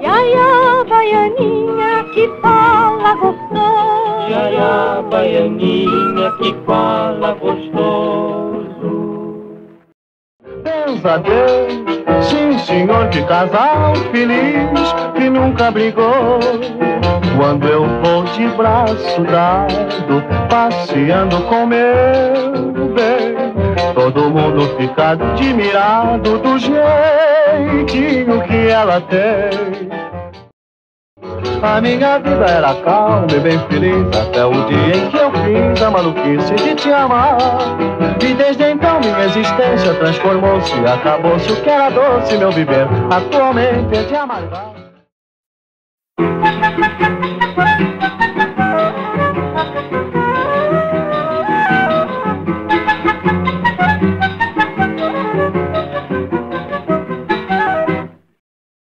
Iaia, baianinha que fala gostoso. Iaia, baianinha que fala gostoso. Pesadelo, sim senhor, que casal feliz que nunca brigou. Quando eu vou de braço dado, passeando com meu bem, todo mundo fica admirado do jeitinho que ela tem. A minha vida era calma e bem feliz até o dia em que eu fiz a maluquice de te amar. E desde então minha existência transformou-se, acabou-se o que era doce meu viver, atualmente é de amargar.